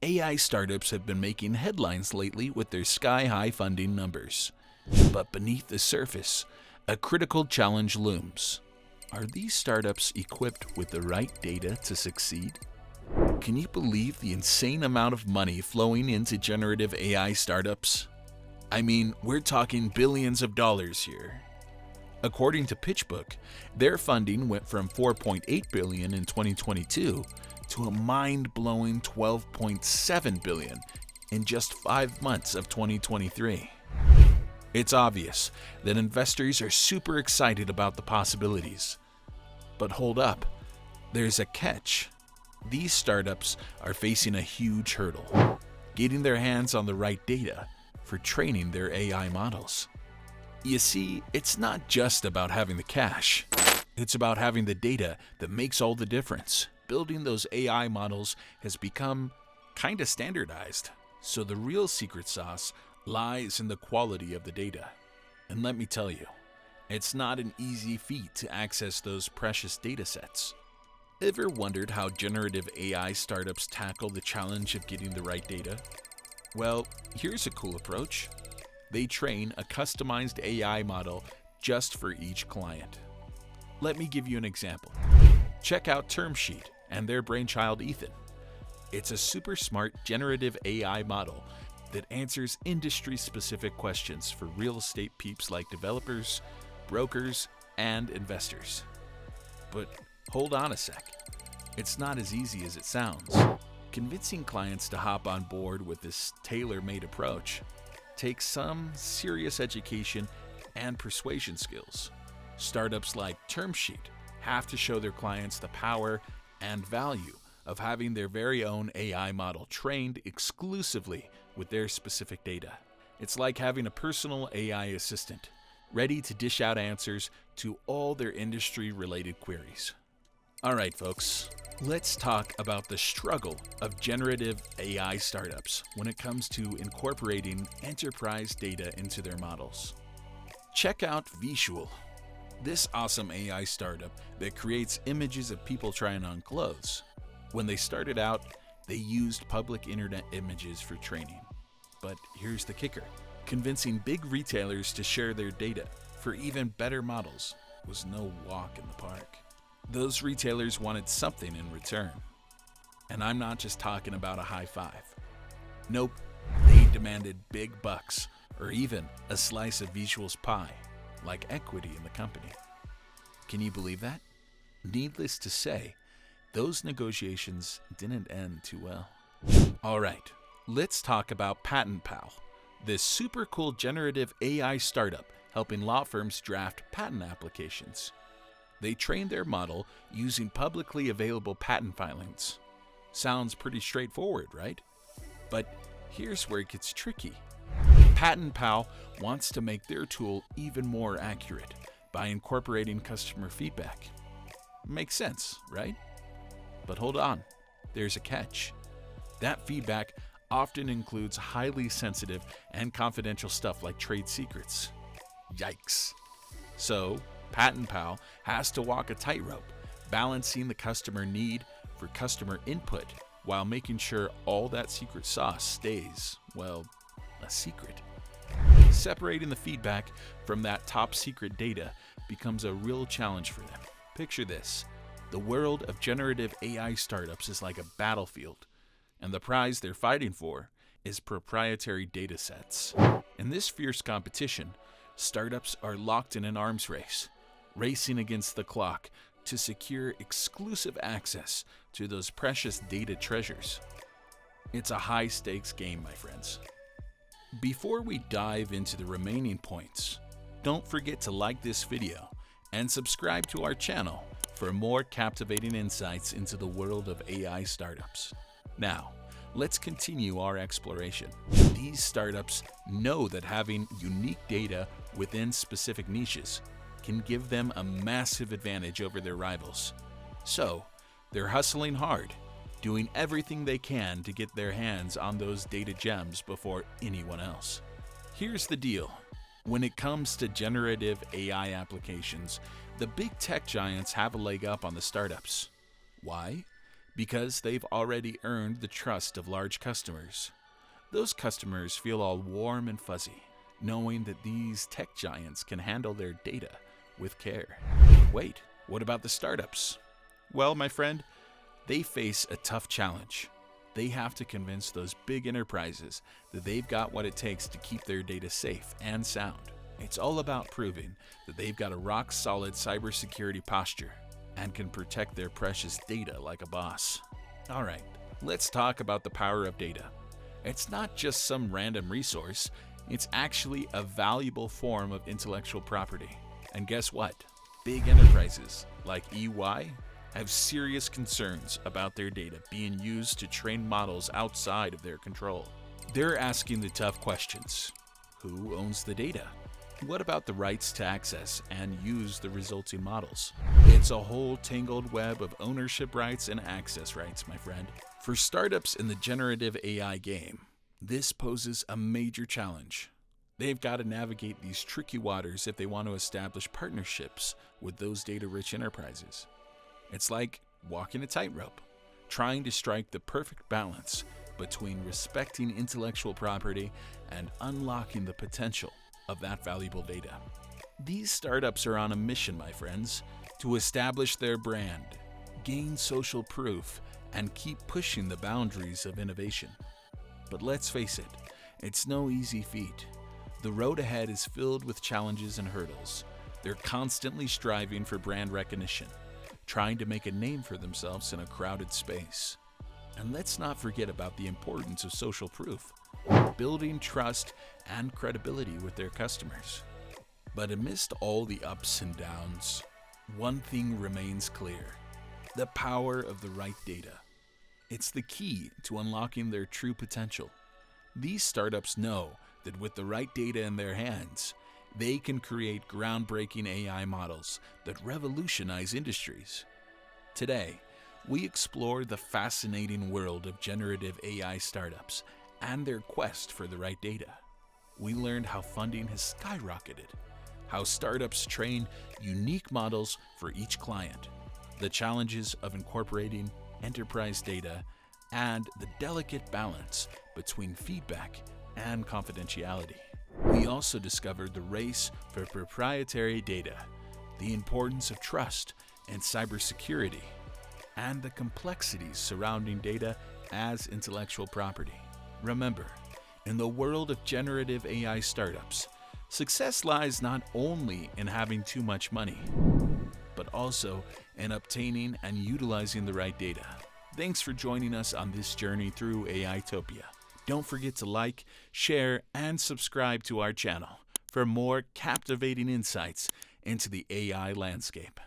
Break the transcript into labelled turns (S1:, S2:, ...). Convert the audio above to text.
S1: AI startups have been making headlines lately with their sky-high funding numbers. But beneath the surface, a critical challenge looms. Are these startups equipped with the right data to succeed? Can you believe the insane amount of money flowing into generative AI startups? I mean, we're talking billions of dollars here. According to PitchBook, their funding went from $4.8 billion in 2022 to a mind-blowing $12.7 billion in just 5 months of 2023. It's obvious that investors are super excited about the possibilities. But hold up, there's a catch. These startups are facing a huge hurdle, getting their hands on the right data for training their AI models. You see, it's not just about having the cash. It's about having the data that makes all the difference. Building those AI models has become kinda standardized, so the real secret sauce lies in the quality of the data. And let me tell you, it's not an easy feat to access those precious data sets. Ever wondered how generative AI startups tackle the challenge of getting the right data? Well, here's a cool approach. They train a customized AI model just for each client. Let me give you an example. Check out TermSheet and their brainchild Ethan. It's a super smart generative AI model that answers industry-specific questions for real estate peeps like developers, brokers, and investors. But hold on a sec. It's not as easy as it sounds. Convincing clients to hop on board with this tailor-made approach takes some serious education and persuasion skills. Startups like TermSheet have to show their clients the power and value of having their very own AI model trained exclusively with their specific data. It's like having a personal AI assistant, ready to dish out answers to all their industry-related queries. All right, folks, let's talk about the struggle of generative AI startups when it comes to incorporating enterprise data into their models. Check out Visual, this awesome AI startup that creates images of people trying on clothes. When they started out, they used public internet images for training. But here's the kicker. Convincing big retailers to share their data for even better models was no walk in the park. Those retailers wanted something in return. And I'm not just talking about a high five. Nope, they demanded big bucks or even a slice of Visual's pie, like equity in the company. Can you believe that? Needless to say, those negotiations didn't end too well. All right, let's talk about PatentPal, this super cool generative AI startup helping law firms draft patent applications. They trained their model using publicly available patent filings. Sounds pretty straightforward, right? But here's where it gets tricky. PatentPal wants to make their tool even more accurate by incorporating customer feedback. Makes sense, right? But hold on, there's a catch. That feedback often includes highly sensitive and confidential stuff like trade secrets. Yikes. So, PatentPal has to walk a tightrope, balancing the customer need for customer input while making sure all that secret sauce stays, well, a secret. Separating the feedback from that top secret data becomes a real challenge for them. Picture this. The world of generative AI startups is like a battlefield, and the prize they're fighting for is proprietary data sets. In this fierce competition, startups are locked in an arms race, racing against the clock to secure exclusive access to those precious data treasures. It's a high-stakes game, my friends. Before we dive into the remaining points, don't forget to like this video and subscribe to our channel for more captivating insights into the world of AI startups. Now, let's continue our exploration. These startups know that having unique data within specific niches can give them a massive advantage over their rivals. So, they're hustling hard, doing everything they can to get their hands on those data gems before anyone else. Here's the deal. When it comes to generative AI applications, the big tech giants have a leg up on the startups. Why? because they've already earned the trust of large customers. Those customers feel all warm and fuzzy, knowing that these tech giants can handle their data with care. Wait, what about the startups? Well, my friend, they face a tough challenge. They have to convince those big enterprises that they've got what it takes to keep their data safe and sound. It's all about proving that they've got a rock-solid cybersecurity posture and can protect their precious data like a boss. All right, let's talk about the power of data. It's not just some random resource, it's actually a valuable form of intellectual property. And guess what? Big enterprises like EY have serious concerns about their data being used to train models outside of their control. They're asking the tough questions. Who owns the data? What about the rights to access and use the resulting models? It's a whole tangled web of ownership rights and access rights, my friend. For startups in the generative AI game, this poses a major challenge. They've got to navigate these tricky waters if they want to establish partnerships with those data-rich enterprises. It's like walking a tightrope, trying to strike the perfect balance between respecting intellectual property and unlocking the potential of that valuable data. These startups are on a mission, my friends, to establish their brand, gain social proof, and keep pushing the boundaries of innovation. But let's face it, it's no easy feat. The road ahead is filled with challenges and hurdles. They're constantly striving for brand recognition, trying to make a name for themselves in a crowded space. And let's not forget about the importance of social proof, building trust and credibility with their customers. But amidst all the ups and downs, one thing remains clear: the power of the right data. It's the key to unlocking their true potential. These startups know that with the right data in their hands, they can create groundbreaking AI models that revolutionize industries. Today, we explore the fascinating world of generative AI startups and their quest for the right data. We learned how funding has skyrocketed, how startups train unique models for each client, the challenges of incorporating enterprise data, and the delicate balance between feedback and confidentiality. We also discovered the race for proprietary data, the importance of trust and cybersecurity, and the complexities surrounding data as intellectual property. Remember, in the world of generative AI startups, success lies not only in having too much money, but also in obtaining and utilizing the right data. Thanks for joining us on this journey through AI Topia. Don't forget to like, share, and subscribe to our channel for more captivating insights into the AI landscape.